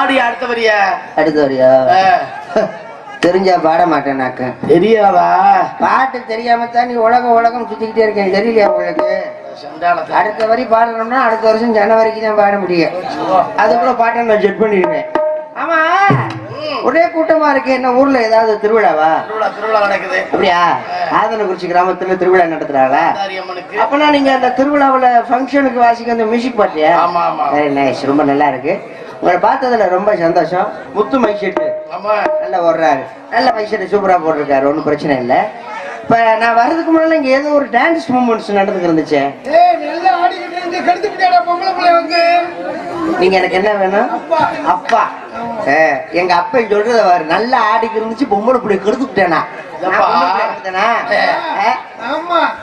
பாடி அடுத்த வரியா தெரிஞ்சா பாட மாட்டேனாக்க தெரியாதா? பாட்டு தெரியாம தான் நீ உலகம் சுத்திக்கிட்டே இருக்கேன். தெரியலையா உங்களுக்கு? அடுத்த வரி பாடணும்னா அடுத்த வருஷம் ஜனவரிக்கு தான் பாட முடியும். அதுக்குள்ள பாட்டை நான் செட் பண்ணிடுவேன். ஆமா, ஒரே கூட்டமா இருக்கு. என்ன ஊர்ல ஏதாவது திருவிழாவா? திருவிழா நடக்குது. அப்படியா? ஆதனகுறிச்சி கிராமத்துல திருவிழா நடத்துறாங்களா? அப்பனா நீங்க அந்த திருவிழாவுல ஃபங்க்ஷனுக்கு வாசிக்க அந்த மியூசிக் பாட்டியா? வெரி நைஸ், ரொம்ப நல்லா இருக்கு. உங்களை பார்த்ததுல ரொம்ப சந்தோஷம். முத்து மைஷெட்டு நல்லா ஓடுறாரு, நல்ல மைஷெட்டு சூப்பரா போட்டிருக்காரு, ஒன்றும் பிரச்சனை இல்லை. இப்ப நான் வர்றதுக்கு முன்னால இங்க ஏதோ ஒரு டான்ஸ் மூமெண்ட்ஸ் நடந்துட்டு இருந்துச்சு. நீங்க எனக்கு என்ன வேணும்? அப்பா. எங்க அப்பா சொல்றத வாரு, நல்லா ஆடிக்கு இருந்துச்சு, பொம்பளை புள்ளி கெடுத்துட்டேனா?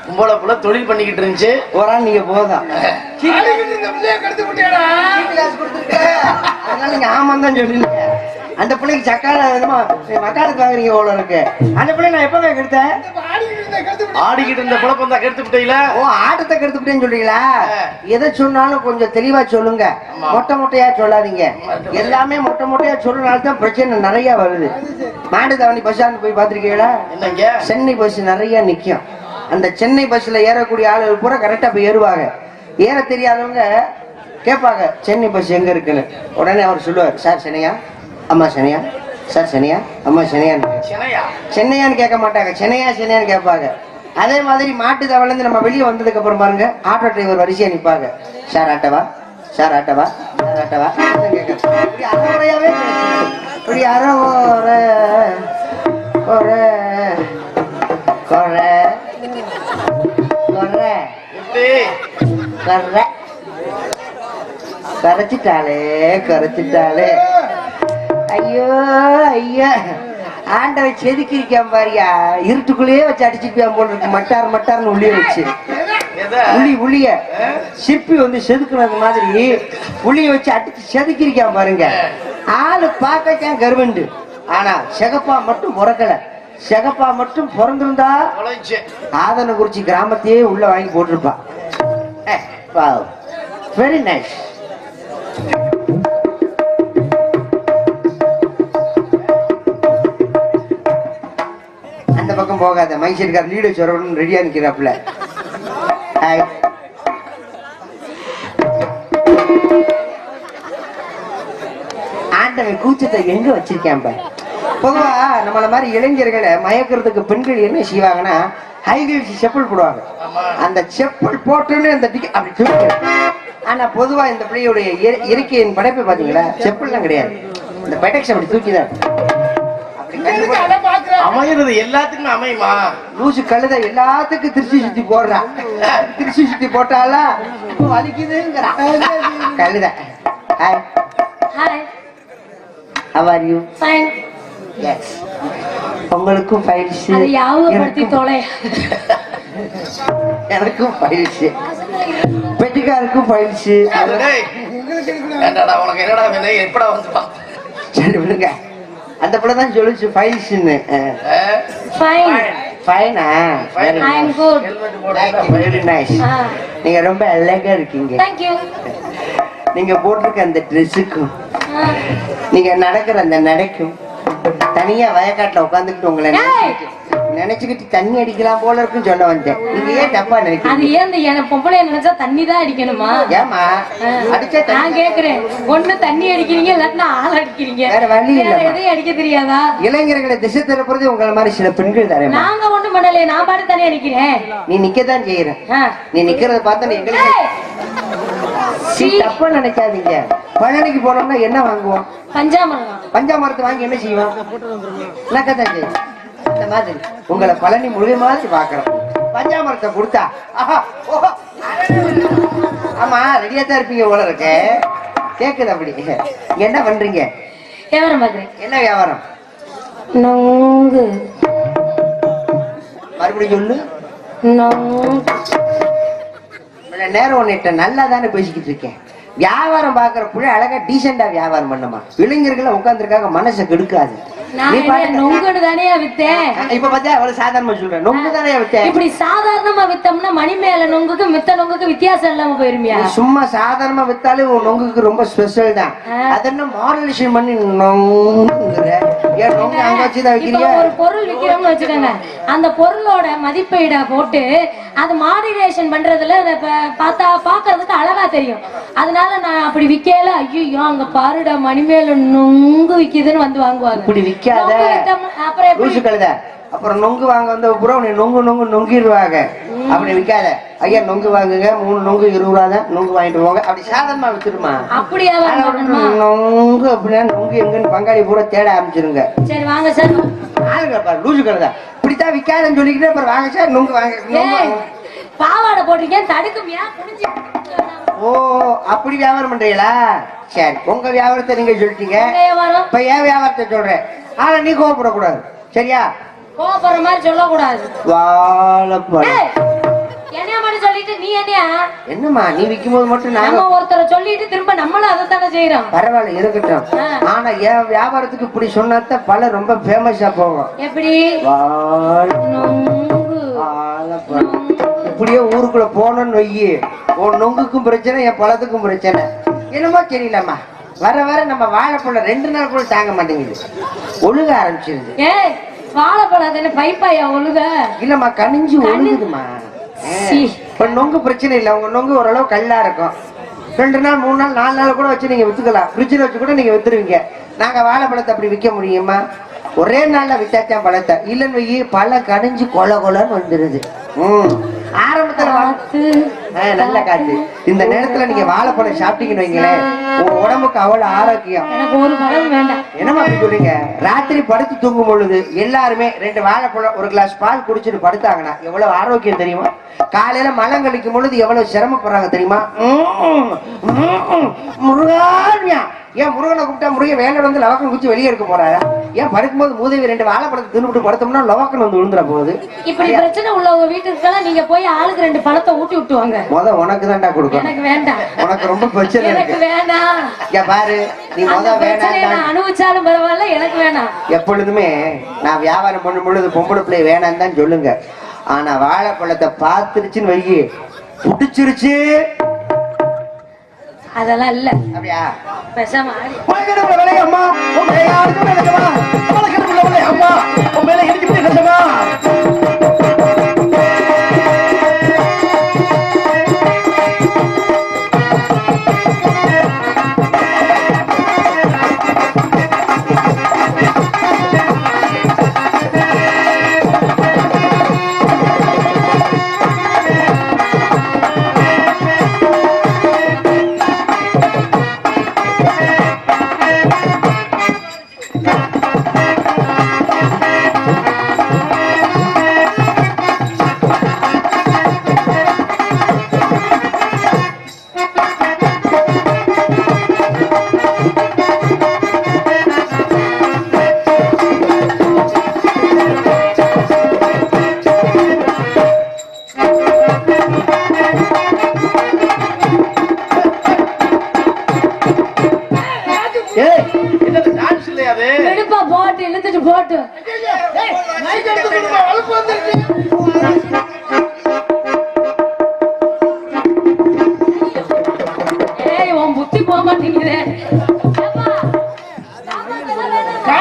பொம்பளை புள்ள தொழில் பண்ணிக்கிட்டு இருந்துச்சு. ஒரு ஆள் நீங்க போதும் அதனால நீங்க ஆமாம் தான் சொல்லுங்க. அந்த பிள்ளைக்கு சக்கால மக்காலுக்கு வாங்குறீங்க போல இருக்கு. அந்த பிள்ளை நான் எப்ப கெடுத்தேன்? ஆடிக்கிட்டு இருந்த குழப்பம் தான் கெடுத்து விட்டீங்களா? ஓ, ஆட்டத்தை கெடுத்து விட்டேன்னு சொல்றீங்களா? எதை சொன்னாலும் கொஞ்சம் தெளிவா சொல்லுங்க, மொட்டையா சொல்லாதீங்க. எல்லாமே மொட்டையா சொல்றதுனால்தான் பிரச்சனை நிறைய வருது. மாட்டு தாவணி பஸ் ஸ்டாண்ட் போய் பாத்திருக்கீங்களா? சென்னை பஸ் நிறைய நிக்கும். அந்த சென்னை பஸ்ல ஏறக்கூடிய ஆளுகள் பூரா கரெக்டா போய் ஏறுவாங்க. ஏற தெரியாதவங்க கேட்பாங்க சென்னை பஸ் எங்க இருக்குன்னு. உடனே அவர் சொல்லுவார், சார் சென்னையா? அம்மா சென்னையா? சார் சென்னையா? அம்மா சென்னையான்னு. சென்னையான்னு கேட்க மாட்டாங்க, சென்னையான்னு கேட்பாங்க. அதே மாதிரி மாட்டு தவளந்து நம்ம வெளியே வந்ததுக்கு அப்புறம் பாருங்க, ஆட்டோ டிரைவர் வரிசையா நிற்பாங்க. சார் ஆட்டவா? சார் ஆட்டவா? சார் ஆட்டவா? இப்படி அறமுறையாவே இப்படி கரைச்சிட்டாலே. ஐயோ ஐயா, ஆண்டவை செதுக்கிருக்கான் பாரியா. இருட்டுக்குள்ளேயே வச்சு அடிச்சுப்பான் போல இருக்கு. மட்டார்னு உள்ளே வச்சு உளிய சிற்பி வந்து செதுக்குனது மாதிரி உளிய வச்சு அடிச்சு செதுக்கிருக்கான் பாருங்க. ஆளு பார்த்தான் கருவண்டு, ஆனா சிகப்பா மட்டும் பிறக்கல. சிகப்பா மட்டும் பிறந்திருந்தா ஆதனகுறிச்சி கிராமத்தையே உள்ள வாங்கி போட்டிருப்பான். Very nice. அந்த பக்கம் போகாத, மைசூர்கார் லீடு சொல்றவன் ரெடியா நிக்கிறாப்புல. ஆண்டவன் கூச்சத்தை எங்க வச்சிருக்கேன் பாரு. பொதுவா நம்மள மாதிரி இளைஞர்களை மயக்கிறதுக்கு பெண்கள் என்ன செய்வாங்கன்னா, ஹைகிள்ஸ் செப்பல் போடுவாங்க. அந்த செப்பல் போட்டுன்னு அந்த அப்படி தூக்கி. ஆனா பொதுவா இந்த பிள்ளையுடைய இயற்கையின் படைப்பு பாத்தீங்களா, செப்பல்லாம் கிடையாது, இந்த பெடக்ஸ் அப்படி தூக்கிதான். அமையிறது எல்லாத்துக்குமே அமையுமா? லூசு கழுத எல்லாத்துக்கும் திருச்சி சுத்தி போடுறான். திருச்சி சுத்தி போட்டாலா வலிக்குதுங்கிறா கழுத. Hi hi, how are you? Fine. Yes. உங்களுக்கும் ஃபைல்ஸ், எனக்கும் ஃபைல்ஸ், பெட்டிக்காருக்கும் ஃபைல்ஸ். உனக்கு என்னடா வேலை? எப்படா வந்து சரி விடுங்க. அந்த பிள்ளை தான் சொல்லுச்சு ஃபைல்ஸ்னு. ஃபைனா? Very nice. நீங்க ரொம்ப அழகா இருக்கீங்க. நீங்க போட்டிருக்க அந்த ட்ரெஸ்ஸுக்கும் நீங்க நடக்கிற அந்த நடைக்கும் தனியா வயக்காட்டுல உட்காந்துக்கிட்டு உங்களை நினைச்சுக்கிட்டு தண்ணி அடிக்கலாம் போல இருக்குன்னு சொல்ல வந்தேன். நீங்க ஏன் தப்பா நினைக்கிறீங்க? பொம்பளை நினைச்சா தண்ணி தான் அடிக்கணுமா? ஏமா அடிச்சா நான் கேக்குறேன். ஒண்ணு தண்ணி அடிக்கிறீங்க, இல்லாட்டினா ஆள் அடிக்கிறீங்க. வேற வழி இல்ல. எதையும் அடிக்க தெரியாதா? இளைஞர்களை திசை திருப்புறது உங்களை மாதிரி சில பெண்கள் தானே. நாங்க ஒண்ணும் பண்ணல, நான் பாட்டு தண்ணி அடிக்கிறேன். நீ நிக்கதான் செய்யற. நீ நிக்கிறத பார்த்தா எங்களுக்கு தப்பா நினைக்காதீங்க. பழனிக்கு போனோம்னா என்ன வாங்குவோம்? பஞ்சாமரம். பஞ்சாமரத்தை வாங்கி என்ன செய்வோம்? நக்கத்தான் செய்யும். அந்த மாதிரி உங்களை பழனி முழுகை மாதிரி பாக்குறோம். பஞ்சாமரத்தை கொடுத்தா ஆமா ரெடியா தான் இருப்பீங்க போல இருக்கு. கேக்குது அப்படி. என்ன பண்றீங்க? வியாபாரம் பாக்குறேன். என்ன வியாபாரம்? நொங்கு. மறுபடியும் சொல்லு. நேரம் ஒன்னிட்ட நல்லா தானே பேசிக்கிட்டு இருக்கேன். வியாபாரம் பாக்குற புள்ள அழகா டீசெண்டா வியாபாரம் பண்ணுமா. இளைஞர்களை உட்காந்துருக்காங்க, மனசை கெடுக்காது. நான் நீ என்ன பாட்டு நொங்குன்னு தானே வித்தேன். இப்ப பாத்தியா அவ்வளவு சாதாரணமா சொல்றேன். நொங்கு தானே வித்தேன். இப்படி சாதாரணமா வித்தோம்னா மணி மேல நொங்குக்கு மித்த நொங்குக்கு வித்தியாசம் இல்லாம போயிருமியா? நீ சும்மா சாதாரணமா வித்தாலே உன் நொங்குக்கு ரொம்ப ஸ்பெஷல் தான். அது என்ன மாடலேஷன் பண்ணி நொங்குற? ஏன் நொங்கு அங்க வச்சுதான் இப்ப வைக்கிறியா? ஒரு பொருள் விக்கிறோம்னு வச்சுக்கோங்க, அந்த பொருளோட மதிப்பீட போட்டு அது மாடிரேஷன் பண்றதுல அதை பார்த்தா பாக்குறதுக்கு அழகா தெரியும். அதனால நான் அப்படி விக்கல, ஐயோ அங்க பாருடா மணிமேல நொங்கு விக்குதுன்னு வந்து வாங்குவாங்க. இப்படி விக்காத நொங்கு வித்தோம்னா அப்புறம் எப்படி? லூசு கழுத. அப்புறம் நொங்கு வாங்க வந்த அப்புறம் உன்னை நொங்கு நொங்கு நொங்கிடுவாங்க. அப்படி விக்காத. ஐயா நொங்கு வாங்குங்க, 3 நொங்கு 20 ரூபா தான், நொங்கு வாங்கிட்டு போங்க. அப்படி சாதாரணமா வித்துருமா? அப்படியா வரணுமா? நொங்கு அப்படின்னா நொங்கு எங்கன்னு பங்காளி பூரா தேட ஆரம்பிச்சிருங்க. சரி வாங்க சார். ஆளுங்க பாரு லூசு கழுத. இப்படித்தான் விக்காதன்னு சொல்லிக்கிட்டு அப்புறம் வாங்க சார் நொங்கு வாங்க நொங்கு வாங்க. பாவாடை போட்டிருக்கேன் தடுக்குமியா குனிஞ்சு. ஓ அப்படி வியாபாரம் பண்றீங்களா? சரி உங்க வியாபாரத்தை நீங்க சொல்லிட்டீங்க. வியாபாரம் இப்ப ஏன் வியாபாரத்தை சொல்றேன். ஆனா நீ கோவப்படக்கூடாது சரியா? கோபப்படுற மாதிரி சொல்லக்கூடாது. வாழைப்பழம் என்னைய மட்டும் சொல்லிட்டு நீ என்னையா? என்னம்மா நீ விற்கும் போது மட்டும் நம்ம நாங்க ஒருத்தரை சொல்லிட்டு திரும்ப நம்மளும் அதை தானே செய்யறோம். பரவாயில்ல இருக்கட்டும். ஆனா என் வியாபாரத்துக்கு இப்படி சொன்னாத்தான் பல ரொம்ப ஃபேமஸா போகும். எப்படி? நொங்கு. வாழைப்பழம் இப்படியே ஊருக்குள்ள போனோன்னு வையி உன் நொங்குக்கும் பிரச்சனை என் பழத்துக்கும் பிரச்சனை. என்னமோ தெரியலம்மா வர வர நம்ம வாழைப்பழம் 2 நாள் கூட தாங்க மாட்டேங்குது, ஒழுக ஆரம்பிச்சிருது. ஏய் வாழைப்பழம் தானே பைப்பாயா ஒழுக? இல்லம்மா கனிஞ்சு ஒழுகுதுமா. இப்ப நொங்கு பிரச்சனை இல்லை, உங்க நொங்கு ஓரளவு கல்லா இருக்கும். 2 நாள் 3 நாள் 4 நாள் கூட வச்சு நீங்க வித்துக்கலாம், ஃப்ரிட்ஜில் வச்சு கூட நீங்க வித்துருவீங்க. நாங்க வாழைப்பழத்தை அப்படி விற்க முடியுமா? ஒரே நாள்ல வித்தாச்சான் பழத்தை. இல்லைன்னு வையி பழம் கனிஞ்சு கொல கொலன்னு வந்துருது. ஆரம்பத்துல நல்ல காத்து. இந்த நேரத்துல நீங்க வாழைப்பழம் சாப்பிட்டீங்கன்னு வைங்களேன் உங்க உடம்புக்கு அவ்வளவு ஆரோக்கியம். எனக்கு ஒரு பழம் வேண்டாம். என்னமா அப்படி சொல்றீங்க? ராத்திரி படுத்து தூங்கும் பொழுது எல்லாருமே 2 வாழைப்பழம் 1 கிளாஸ் பால் குடிச்சிட்டு படுத்தாங்கன்னா எவ்வளவு ஆரோக்கியம் தெரியுமா? காலையில மலம் கழிக்கும் பொழுது எவ்வளவு சிரமப்படுறாங்க தெரியுமா? முருகா ஏன் முருகனை கூப்பிட்டா முருகன் வேலை வந்து லவக்கன் குச்சி வெளியே இருக்க போறாரா? ஏன் படுக்கும்போது மூதேவி 2 வாழைப்பழத்தை தின்னுட்டு படுத்தோம்னா லவக்கன் வந்து விழுந்துற போகுது. இப்படி பிரச்சனை உள்ளவங்க வீட்டுக்கு நீங்க போய் ஆளுக்கு 2 பழத்தை ஊட்டி விட்டுவாங்க. உனக்கு தான்டா கொடுக்கும். எனக்கு வேண்டாம். உனக்கு ரொம்ப பிரச்சனை எனக்கு வேண்டாம். பாரு நீ வேணாம் அனுபவிச்சாலும் பரவாயில்ல, எனக்கு வேணாம். எப்பொழுதுமே நான் வியாபாரம் பண்ணும் பொழுது பொம்பளை பிள்ளை வேணாம் தான் சொல்லுங்க. ஆனா வாழைப்பழத்தை பாத்துருச்சுன்னு வையி புடிச்சிருச்சு அதெல்லாம் இல்ல. அப்படியா? பேசாம அம்மா விடுப்பா போட்டு இழுத்துட்டு போட்டு. ஏய் உன் புத்தி போக மாட்டேங்குது.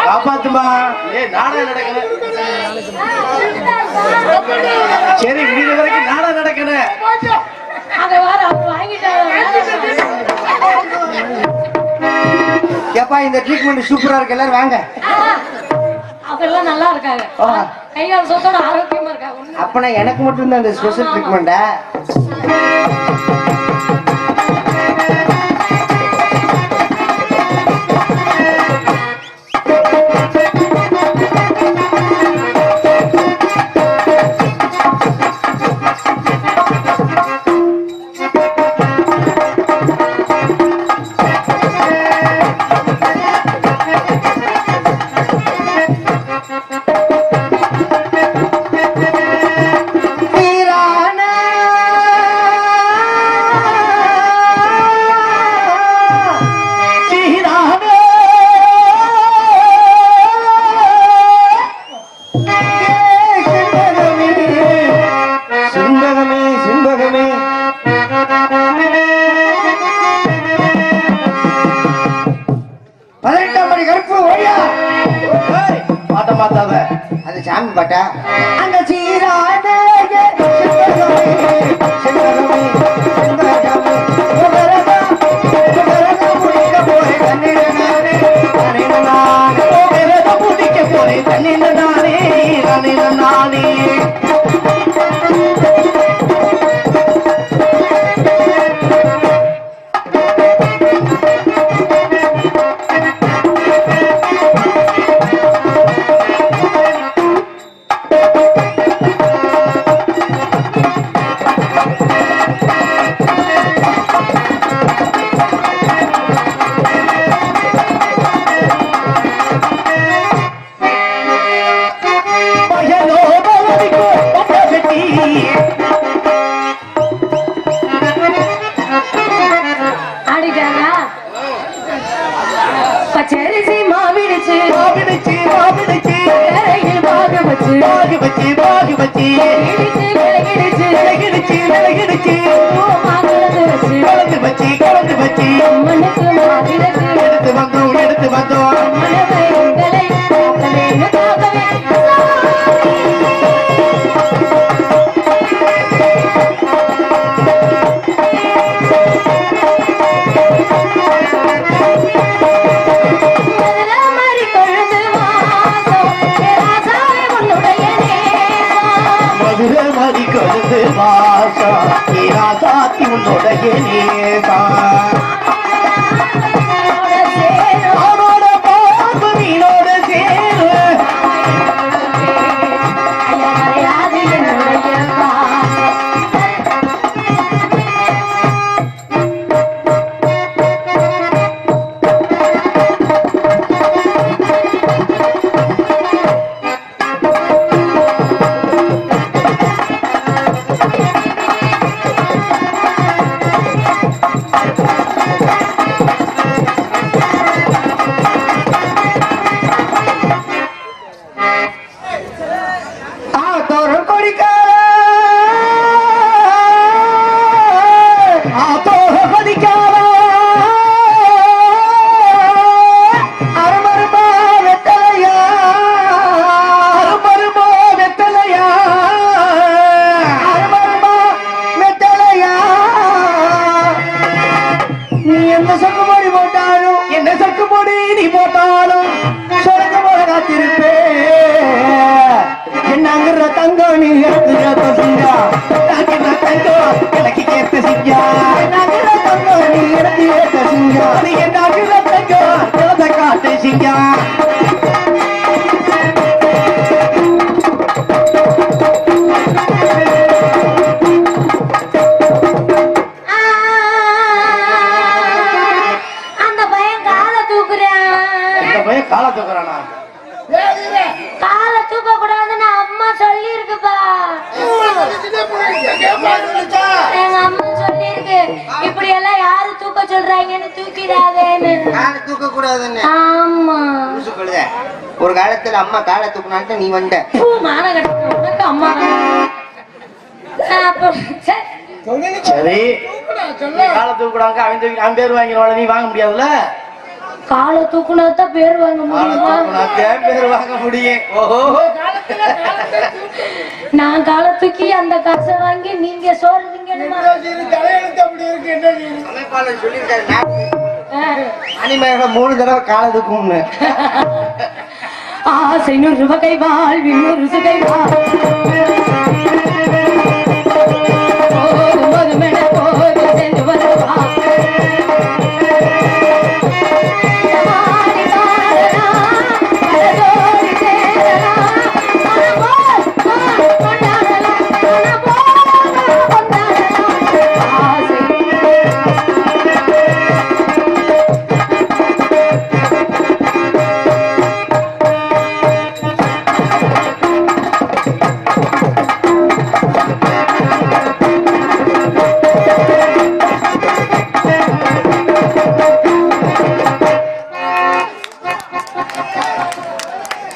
காப்பாத்துமா. நாடகம் நடக்கல. சரி முடிஞ்ச வரைக்கும் நாடகம் நடக்கணும். அதை வார அவர் வாங்கிட்டாங்க. ஏப்பா இந்த ட்ரீட்மெண்ட் சூப்பரா இருக்கு, எல்லாரும் வாங்க. அவெல்லாம் நல்லா இருக்காங்க, கையால் சொத்தோட ஆரோக்கியமா இருக்காங்க. அப்பனா எனக்கு மட்டும் தான் இந்த ஸ்பெஷல் ட்ரீட்மெண்டா? மாத்தாத. அது சாமி பாட்டா? அந்த பச்சரிசி மாவிடுச்சு எடுத்து வந்தோம் சாத்தி உன்னுடைய நேசா அவனோட பாம்பு மீனோட சேரு காலை தூக்க கூடாதுன்னு அம்மா சொல்லி இருக்குப்பா. எங்க அம்மா சொல்லி இருக்கு இப்படி எல்லாம் யாரு தூக்க சொல்றாங்கன்னு தூக்கிடாதேன்னு. தூக்க கூடாதுன்னு? ஆமா. ஒரு காலத்துல அம்மா காலை தூக்குனாட்டு நீ வந்த மான கட்ட உனக்கு அம்மா சரி காலை தூக்குறாங்க அவன் தூக்கி அவன் பேர் வாங்கிடுவாங்க நீ வாங்க முடியாதுல்ல. காலை தூக்குனாதான் பேர் வாங்க முடியுமா? பேர் வாங்க முடியும். ஓஹோ நான் காலை தூக்கி அந்த காசை வாங்கி நீங்க சோறுங்க அனிமேல 3 தடவை காலை தூக்கும்னு. ஆசை 100 வகை வாழ்வி 100 சுகை வாழ்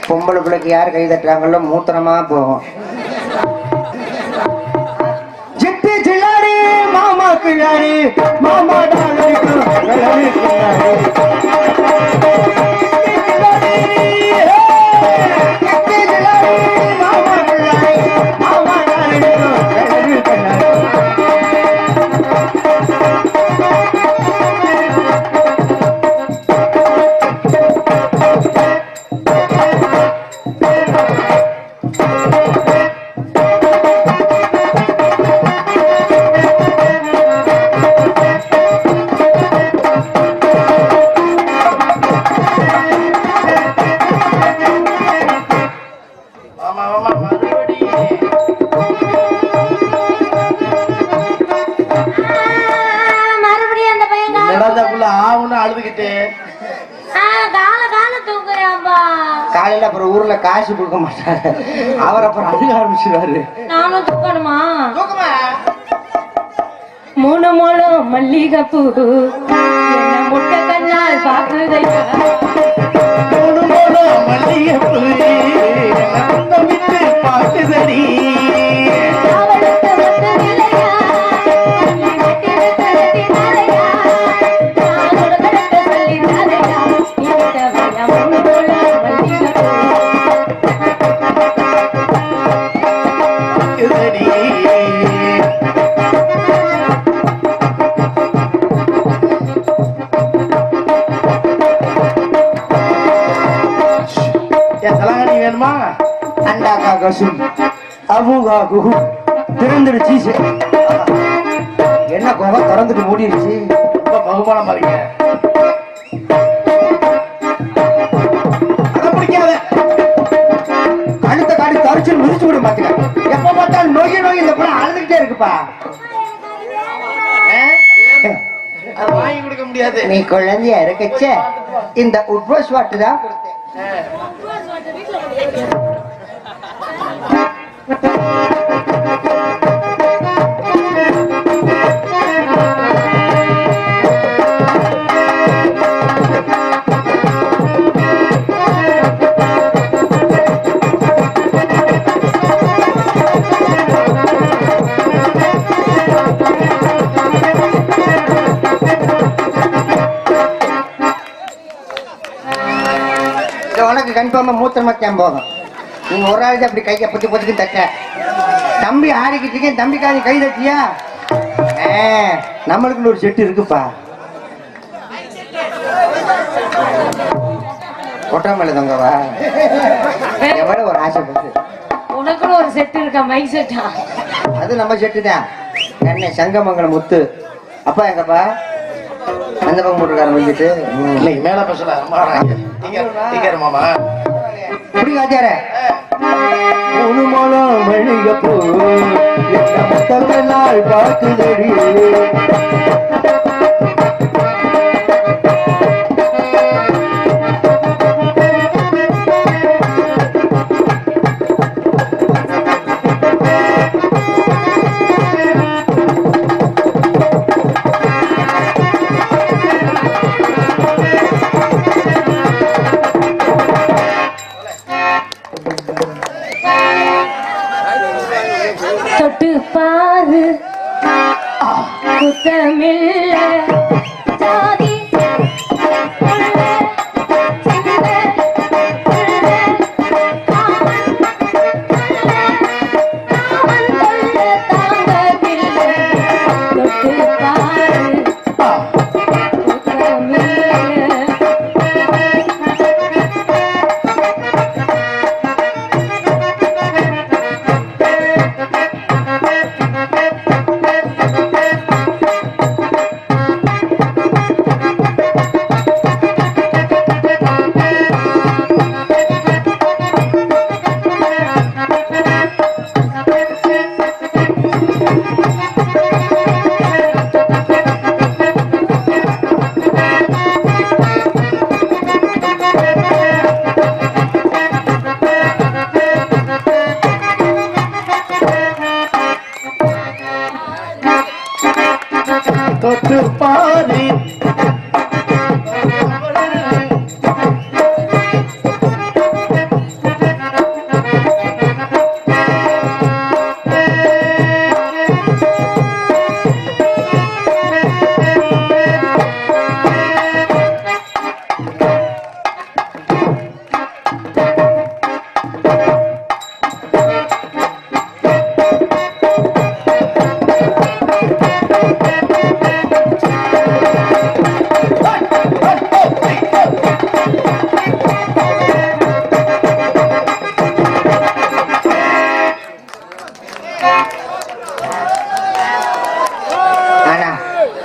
பொம்பளை பிள்ளைக்கு யார் கை தட்டுறாங்களோ மூத்திரமா போகும். ஜிட்டி ஜில்லாடி மாமா கிளாடி மாமா டாலி காலையில அப்புறம் ஊர்ல காசு கொடுக்க மாட்டாரு, அவர் அப்புறம் அழுக ஆரம்பிச்சிருவாரு. நானும் தூக்கணுமா? தூக்கமா? 3 முழம் மல்லிகைப்பூ என்ன முட்டை கண்ணால் பாக்குதையா, 3 முழம் மல்லிகைப்பூ என்ன குந்தமிட்டு பாக்குதடி, அவளுக்கு மட்டும் இல்லையா நீ வெட்டி தரதினாலையா, நான் உனக்கு சொல்லி தரையா, இந்த வயா 3 முழம் மல்லிகைப்பூ. பாக்குதடி. என் தலகாணி வேணுமா? அண்டாக்கா கசும் அமுகா குஹு திறந்துடுச்சு. என்ன குகை திறந்துட்டு மூடிடுச்சு. ரொம்ப பகுமானமா இருக்கீங்க. அடம் பிடிக்காத. அடுத்த காடி தரிச்சு முடிச்சு விட மாட்டேங்க. எப்ப பார்த்தாலும் நோய் இந்த படம் அழுதுகிட்டே இருக்குப்பா. அது வாங்கி கொடுக்க முடியாது. நீ குழந்தையா இருக்கச்ச இந்த உட்வாஷ் வாட்டு தான் உனக்கு கன்ஃபார்மா மூத்திரமா தான் போகும். நீங்க ஒரு ஆள் அப்படி கையை பொத்தி பொத்திக்கு தட்ட தம்பி ஆடிக்கிட்டு இருக்கேன், தம்பிக்காரி கை தட்டியா? நம்மளுக்குன்னு ஒரு செட்டு இருக்குப்பா. கொட்டா மேல தங்கவா எவ்வளவு ஒரு ஆசைப்பட்டு. உனக்குன்னு ஒரு செட் இருக்கா? மைக் செட்டா? அது நம்ம செட்டு தான். என்ன சங்கமங்கலம் முத்து அப்பா எங்கப்பா அந்த பக்கம் போட்டுக்காரன் வந்துட்டு இல்லைங்க மேல பேசல. மாமா இப்படி காச்சார 3 முழம் மல்லிகைப்பூ என்ன முத்தங்க நாள் பார்க்குதடி. தொட்டு பாரு குத்தமில்ல ஜாதி உள்ள சின்ன உள்ள காமன் உள்ள காமன் உள்ள தாங்கவில்லை. தொட்டு பாரு குத்தமில்ல. தொட்டு பாரு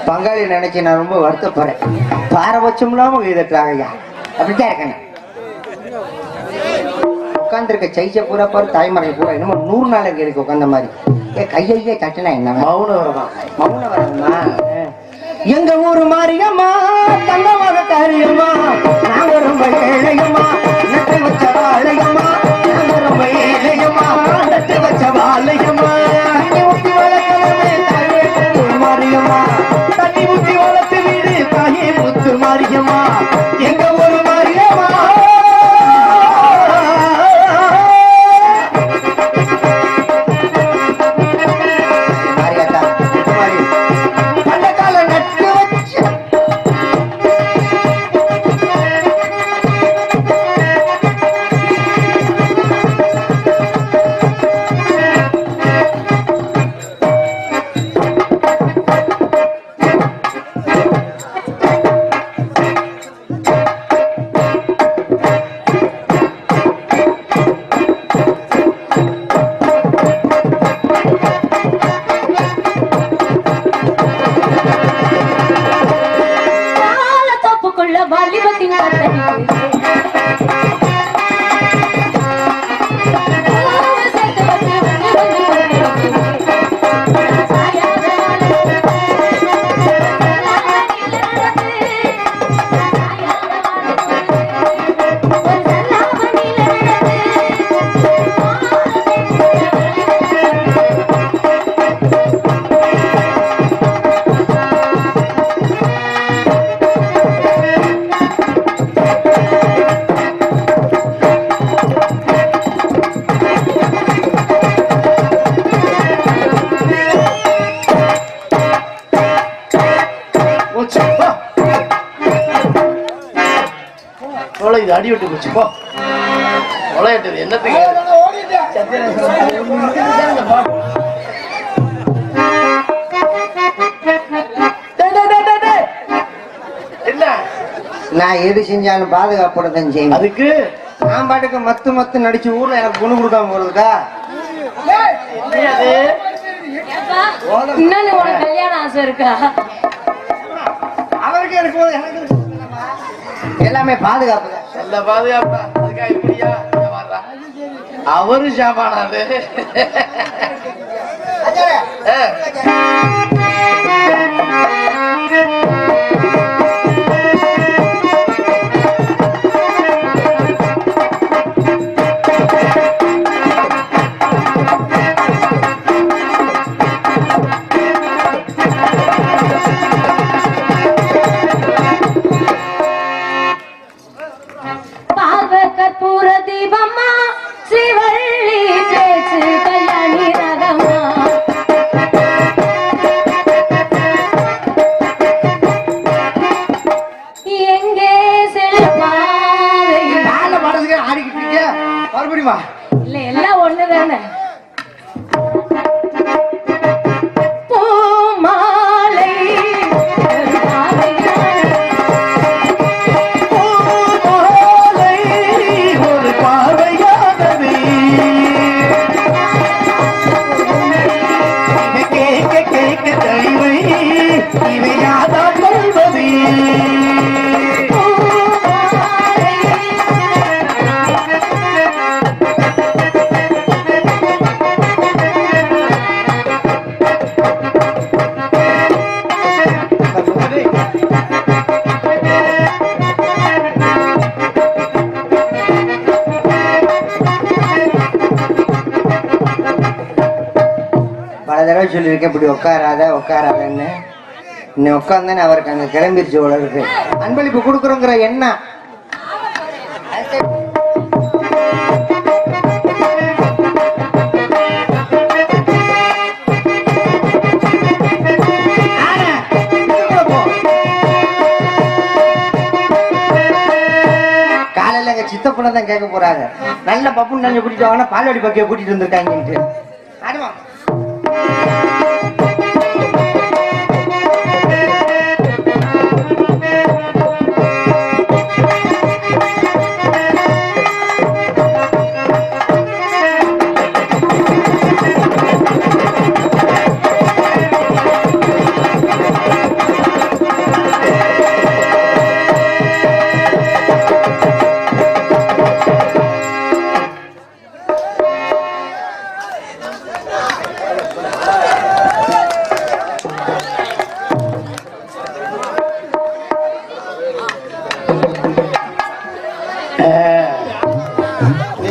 பங்காளி நினைச்சு நான் ரொம்ப வருத்தப்படுறேன். பாரபட்சம் இல்லாம கைதட்டுறாங்க ஐயா. அப்படித்தான் இருக்கேன். உட்காந்துருக்க சைச்ச பூரா பாரு, தாய்மறை பூரா என்னமோ 100 நாளைக்கு இருக்கு உட்காந்த மாதிரி. கையே தட்டுனா என்ன மௌன வரதான். மௌன வரமா? எங்க ஊரு மாரியம்மா தங்கமாக காரியம்மா நாங்க ரொம்ப ஏழையம்மா நட்டு வச்ச வாழையம்மா நாங்க ரொம்ப ஏழையம்மா நட்டு வச்ச வாழையம்மா தண்ணி ஊத்தி வளர்க்கணுமே தாயே முத்து மாரியம்மா தண்ணி ஊத்தி வளர்த்து வீடு தாயே முத்து மாரியம்மா எங்க ஊரு மாரியம்மா இது அடி விட்டு போச்சு போ உலகட்டது என்னத்துக்கு என்ன நான் எது செஞ்சாலும் பாதுகாப்புடன் செய்யும் அதுக்கு நான் பாட்டுக்கு மத்து மத்து நடிச்சு ஊர்ல எனக்கு பொண்ணு கொடுக்காம போறதுக்கா இன்னொன்னு உனக்கு கல்யாணம் ஆசை இருக்கா அவருக்கு இருக்கும் எனக்கு எல்லாமே பாதுகாப்பு நல்ல பாதுகாப்பா அதுக்கா இப்படியா அவரு சாமானாது இல்ல எல்லாம் ஒண்ணுதானே சொல்லியிருக்கேன் இப்படி உட்காராதன்னு இன்னும் உட்காந்தானே அவருக்கு அங்க கிளம்பிருச்சு உலருக்கு அன்பளிப்பு கொடுக்குறோங்கிற எண்ணம் காலையில எங்க சித்தப்பனை தான் கேட்க போறாங்க நல்ல பப்பு நஞ்சு கூட்டிட்டு வாங்க பால்வாடி பக்கைய கூட்டிட்டு வந்திருக்காங்க ஆடுமா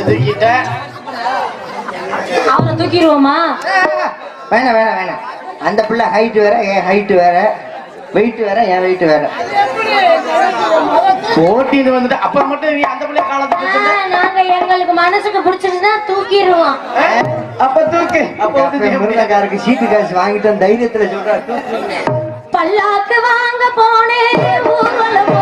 தூக்கிட்ட அவனை தூக்கிடுவோமா? வேணாம் வேணாம் வேணாம். அந்த பிள்ளை ஹைட் வேற, என் ஹைட் வேற, வெயிட் வேற, என் வெயிட் வேற. போட்டின்னு வந்துட்டு அப்புறம் மட்டும் நீ அந்த பிள்ளை காலத்துக்கு நாங்க எங்களுக்கு மனசுக்கு பிடிச்சிருந்தா தூக்கிடுவோம். அப்ப தூக்கு. அப்ப வந்து முருகக்காருக்கு சீட்டு காசு வாங்கிட்டு தைரியத்துல சொல்ற பல்லாக்கு வாங்க போனேன் ஊர்வலம்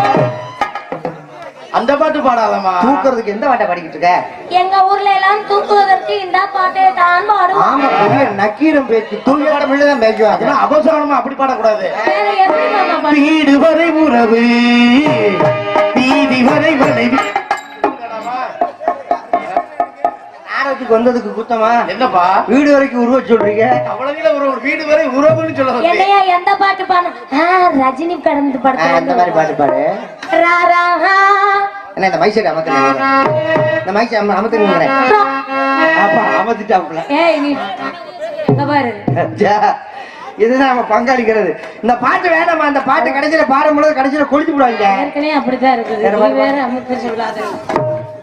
அந்த பாட்டு பாடாதமா. தூக்குறதுக்கு எந்த பாட்டை பாடிக்கிட்டு இருக்க? எங்க ஊர்ல எல்லாம் தூக்குவதற்கு இந்த பாட்டை தான் பாடுவோம். ஆமா, பெரிய நக்கீரம் பேச்சு தூக்கிட பிள்ளைதான் பேசுவாங்க. அபசாரமா அப்படி பாடக்கூடாது. வேற எப்படி மாமா பாடு? வீடு வரை உறவு, வீதி வரை மனைவி. நாடகத்துக்கு வந்ததுக்கு குத்தமா? என்னப்பா வீடு வரைக்கும் உருவ சொல்றீங்க? அவ்வளவுல ஒரு வீடு வரை உறவுன்னு சொல்ல வந்து. என்னையா எந்த பாட்டு பாடு? ரஜினி கடந்து படத்துல அந்த மாதிரி பாட்டு பாடு. என்ன இந்த மைசைடு அமர்த்துறீங்க? இந்த மைசை அமர்த்துறீங்க. அப்பா அமர்த்திட்டாப்புல. ஏய் நீ இங்க பாரு. இதுதான் நம்ம பங்காளிக்கிறது. இந்த பாட்டு வேணாமா? அந்த பாட்டு கடைசியில பாடும்போது கடைசியில கொளுத்து விடுவாங்க. ஏற்கனவே அப்படித்தான் இருக்குது. நீ வேற அமுத்து சொல்லாத.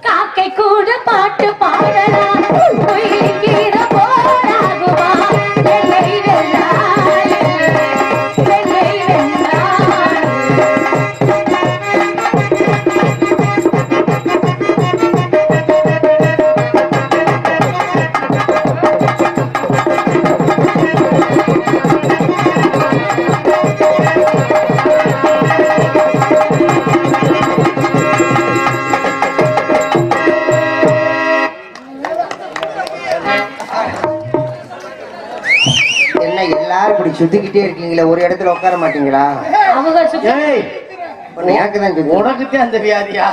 காக்கை கூட பாட்டு பாடலாம், குயிலிக்கிற போராகுமா, வெள்ளை வெள்ளாய், வெள்ளை வெள்ளாய். என்ன எல்லாரும் இப்படி சுத்திக்கிட்டே இருக்கீங்களா? ஒரு இடத்துல உட்கார மாட்டீங்களா? அவங்க ஏய் எனக்கு தான் சுத்தி. உனக்குத்தே அந்த வியாதியா?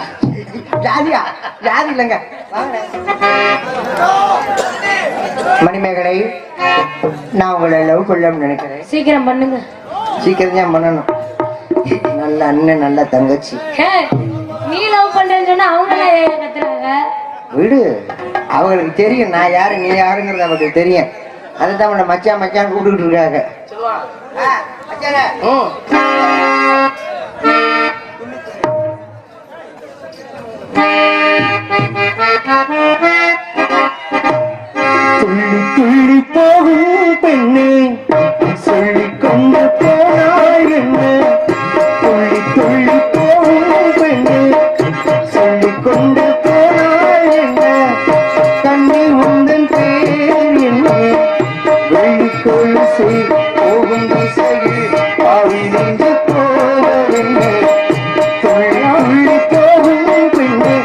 ஜாதியா? ஜாதி இல்லைங்க. மணிமேகலை, நான் உங்களை லவ் பண்ணலாம்னு நினைக்கிறேன். சீக்கிரம் பண்ணுங்க. சீக்கிரம் தான் பண்ணணும். நல்ல அண்ணன், நல்ல தங்கச்சி. நீ லவ் பண்றேன்னு சொன்னா அவங்க ஏன் கத்துறாங்க? விடு, அவங்களுக்கு தெரியும் நான் யாரு நீ யாருங்கிறது அவங்களுக்கு தெரியும். அதுதான் அவனை மச்சான் மச்சான் கூப்பிட்டு இருக்காங்க. துள்ளி துள்ளி போகும் பெண்ணு சொல்லிக் கொண்டு போனாய் என்ன, துள்ளி துள்ளி போகும் பெண்ணு சொல்லிக் கொண்டு போனாய் என்ன, கண்ணில் உந்தன் பேர் என்ன, வெள்ளிக்கொலுசை போகும் திசையில் பாவி நின்று போவதென்ன, துள்ளி துள்ளி போகும் பெண்ணு.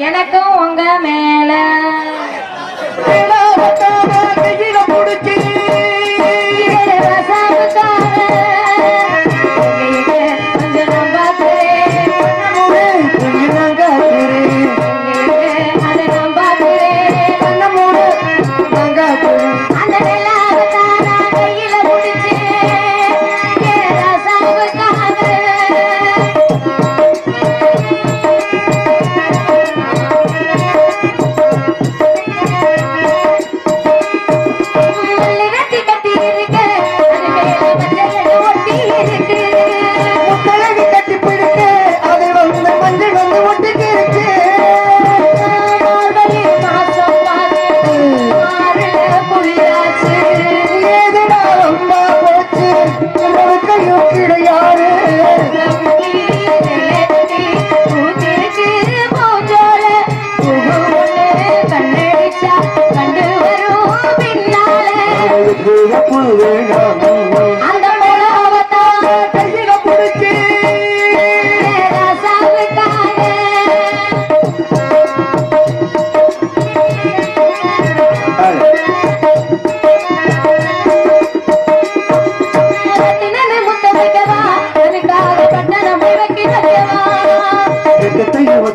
எனக்கும் உங்க மேல முடிச்சு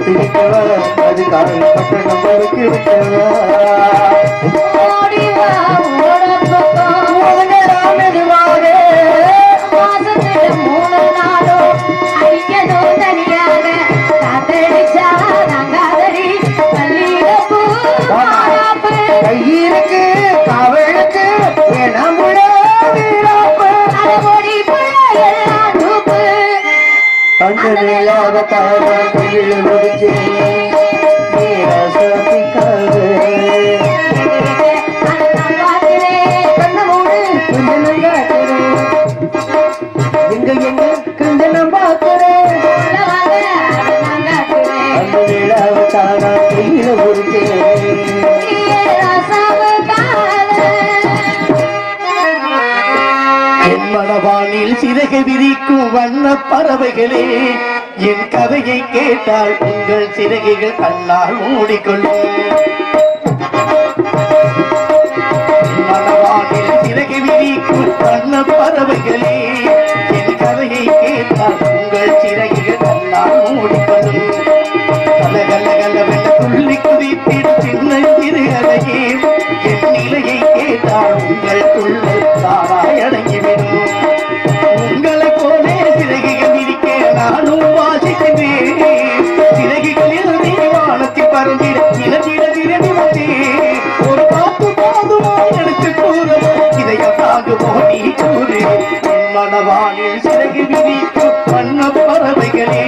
கட்டி வைக்கவா அது காலை பட்டணம் வைக்க வைக்கவா ஓடி வா ஓடப்பக்கம் மெதுவாக மாசத்துல 3 நாளும் அடிக்கணும் தனியாக காத்தடிச்சா ரங்காதடி பள்ளியிடப்பூ மாறாப்பு கையிருக்கு காவலுக்கு நம்முடைய அரைமொழி புள்ள எல்லாம் தூப்பு அந்த நிலாத தாரம் கையில் முடிச்சு எங்க எங்க கண்டனம் பார்க்கிறேன் அந்த நிலாத தாரம் கையில் முடிச்சு என் மனவானில் சிறகை விரிக்கும் வண்ண பறவைகளே என் கதையை கேட்டால் உங்கள் சிறகைகள் கண்ணால் மூடிக்கொள்ளும் என் மனவானில் சிறகை விரிக்கும் வண்ண பறவைகளே என் கதையை கேட்டால் உங்கள் சிறகைகள் கண்ணால் மூடிக்கொள்ளும் கலகலகலவென துள்ளி குதித்திடும் சின்ன சிறு அழகே என் நிலையை கேட்டால் உங்கள் துள்ளல் தாராய் அடங்கிவிடும் உங்களை போலே சிறகுகள் இருக்க நானும் வாசிக்கின்றேன் சிறகுகளில் நீ வானத்தில் பறந்திட இனத்திட விரவி வந்தேன் ஒரு பாட்டு போதுமா எனக்கு கூறுமோ இதயம் தாங்குமோ நீ கூறு என் மனவானில் சிறகு விரிக்கும் வண்ண பறவைகளே